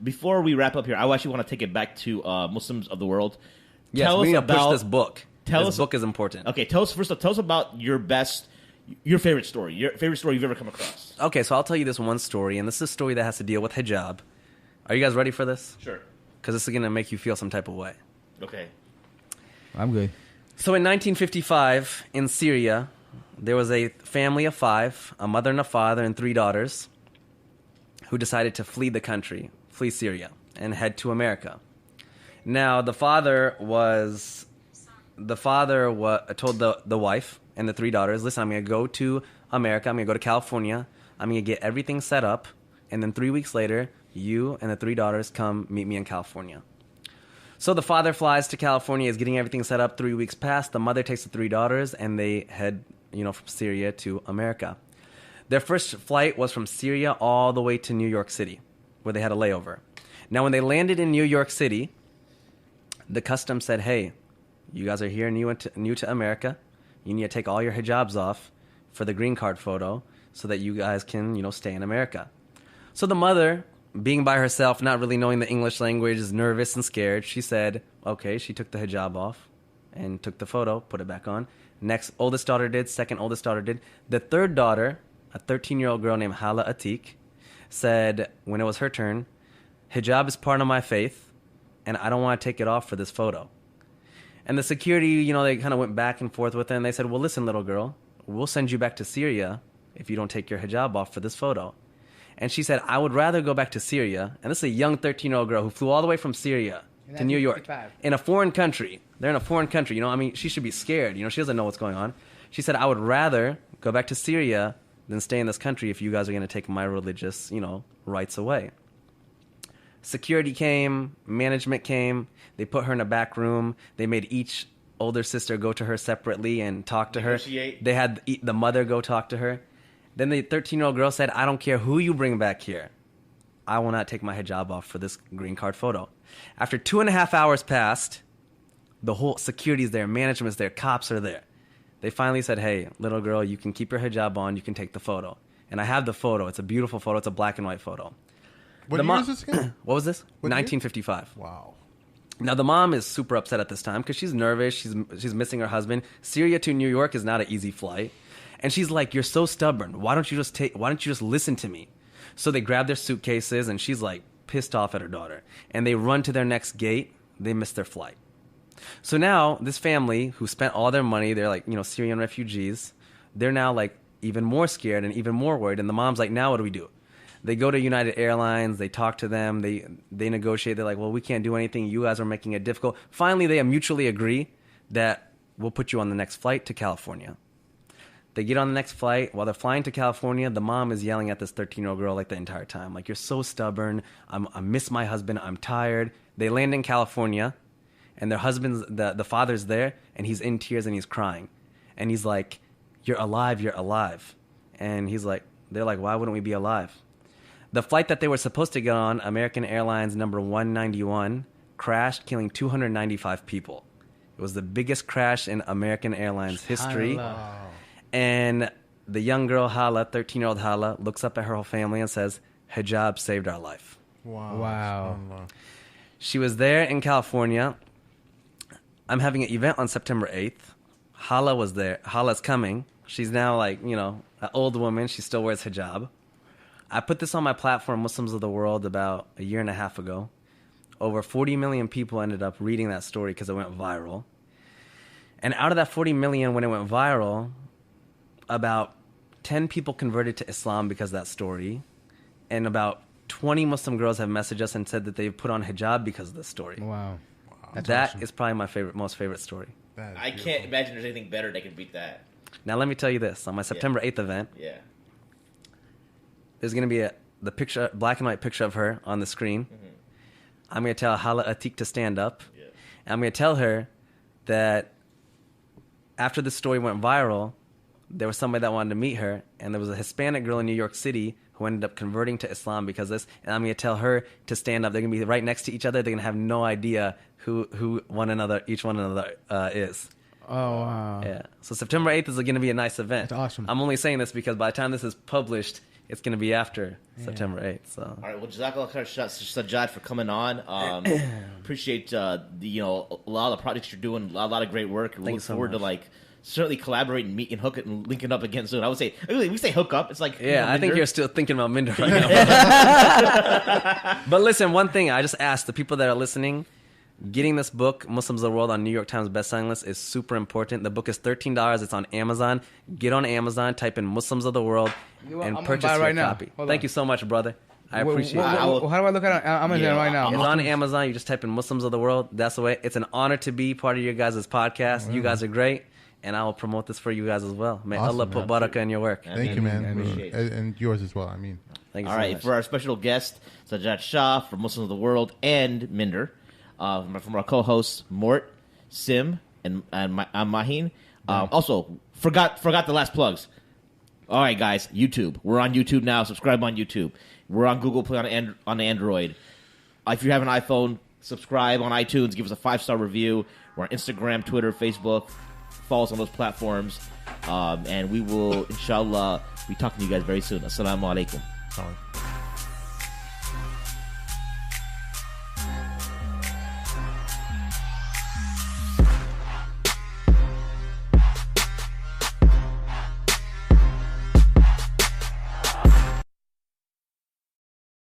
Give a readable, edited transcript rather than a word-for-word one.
before we wrap up here, I actually want to take it back to Muslims of the world. Yes, we need to push this book. This book is important. Okay, tell us about your favorite story you've ever come across. Okay, so I'll tell you this one story, and this is a story that has to deal with hijab. Are you guys ready for this? Sure. Because this is going to make you feel some type of way. Okay. I'm good. So in 1955, in Syria, there was a family of 5, a mother and a father and 3 daughters, who decided to flee the country, flee Syria, and head to America. Now, the father told the wife and the 3 daughters, listen, I'm going to go to America, I'm going to go to California, I'm going to get everything set up, and then 3 weeks later, you and the 3 daughters come meet me in California. So the father flies to California, is getting everything set up. 3 weeks pass, the mother takes the 3 daughters, and they head, from Syria to America. Their first flight was from Syria all the way to New York City, where they had a layover. Now, when they landed in New York City, the customs said, hey, you guys are here new to America. You need to take all your hijabs off for the green card photo so that you guys can, stay in America. So the mother, being by herself, not really knowing the English language, is nervous and scared. She said, okay, she took the hijab off and took the photo, put it back on. Next oldest daughter did, second oldest daughter did. The third daughter, a 13-year-old girl named Hala Atik, said when it was her turn, hijab is part of my faith, and I don't want to take it off for this photo. And the security, they kind of went back and forth with her, and they said, well, listen, little girl, we'll send you back to Syria if you don't take your hijab off for this photo. And she said, I would rather go back to Syria. And this is a young 13-year-old girl who flew all the way from Syria to New York in a foreign country. They're in a foreign country. She should be scared. She doesn't know what's going on. She said, I would rather go back to Syria than stay in this country if you guys are going to take my religious, rights away. Security came, management came, they put her in a back room, they made each older sister go to her separately and talk to her. They had the mother go talk to her. Then the 13-year-old girl said, I don't care who you bring back here. I will not take my hijab off for this green card photo. After 2.5 hours passed, the whole security's there, management's there, cops are there. They finally said, hey, little girl, you can keep your hijab on, you can take the photo. And I have the photo. It's a beautiful photo. It's a black and white photo. What year is this again? What was this? What 1955. Year? Wow. Now, the mom is super upset at this time because she's nervous. She's missing her husband. Syria to New York is not an easy flight. And she's like, you're so stubborn. Why don't you just listen to me? So they grab their suitcases, and she's like pissed off at her daughter. And they run to their next gate. They miss their flight. So now this family who spent all their money, they're like, Syrian refugees. They're now like even more scared and even more worried. And the mom's like, now what do we do? They go to United Airlines. They talk to them. They negotiate. They're like, well, we can't do anything. You guys are making it difficult. Finally, they mutually agree that we'll put you on the next flight to California. They get on the next flight. While they're flying to California, the mom is yelling at this 13-year-old girl like the entire time. Like, you're so stubborn. I miss my husband. I'm tired. They land in California, and their husband's, the father's there, and he's in tears and he's crying. And he's like, you're alive. You're alive. And they're like, why wouldn't we be alive? The flight that they were supposed to get on, American Airlines number 191, crashed, killing 295 people. It was the biggest crash in American Airlines history. And the young girl, Hala, 13-year-old Hala, looks up at her whole family and says, hijab saved our life. Wow. She was there in California. I'm having an event on September 8th. Hala was there. Hala's coming. She's now an old woman. She still wears hijab. I put this on my platform, Muslims of the World, about a year and a half ago. Over 40 million people ended up reading that story because it went viral. And out of that 40 million, when it went viral, about 10 people converted to Islam because of that story. And about 20 Muslim girls have messaged us and said that they've put on hijab because of this story. Wow. That awesome. Is probably my most favorite story. I can't imagine there's anything better that can beat that. Now, let me tell you this. On my September 8th event, there's going to be the picture, black and white picture of her on the screen. Mm-hmm. I'm going to tell Hala Atik to stand up. Yeah. And I'm going to tell her that after the story went viral, there was somebody that wanted to meet her, and there was a Hispanic girl in New York City who ended up converting to Islam because of this. And I'm going to tell her to stand up. They're going to be right next to each other. They're going to have no idea who each one another is. Oh, wow. Yeah. So September 8th is going to be a nice event. That's awesome. I'm only saying this because by the time this is published, it's going to be after September 8th. So. All right, well, Jazakallah khair, Sajjad, for coming on. Appreciate a lot of the projects you're doing, a lot of great work. We look forward to certainly collaborating, meet and hook it, and linking up again soon. I would say we say hook up. It's like I think you're still thinking about Minder right now. But listen, one thing I just asked the people that are listening. Getting this book, Muslims of the World, on New York Times bestselling list is super important. The book is $13. It's on Amazon. Get on Amazon, type in Muslims of the World, and purchase your copy. Thank you so much, brother. I appreciate it. How do I look at Amazon right now? It's on Amazon. You just type in Muslims of the World. That's the way. It's an honor to be part of your guys' podcast. You guys are great, and I will promote this for you guys as well. May Allah put barakah in your work. Thank you, man. And yours as well, Thank you All right, for our special guest, Sajjad Shah, from Muslims of the World, and Minder. From our co-hosts Mort, Sim, and Maheen. Also, forgot the last plugs. All right, guys, YouTube. We're on YouTube now. Subscribe on YouTube. We're on Google Play on Android. If you have an iPhone, subscribe on iTunes. Give us a 5-star review. We're on Instagram, Twitter, Facebook. Follow us on those platforms. And we will, inshallah, be talking to you guys very soon. Assalamu alaikum.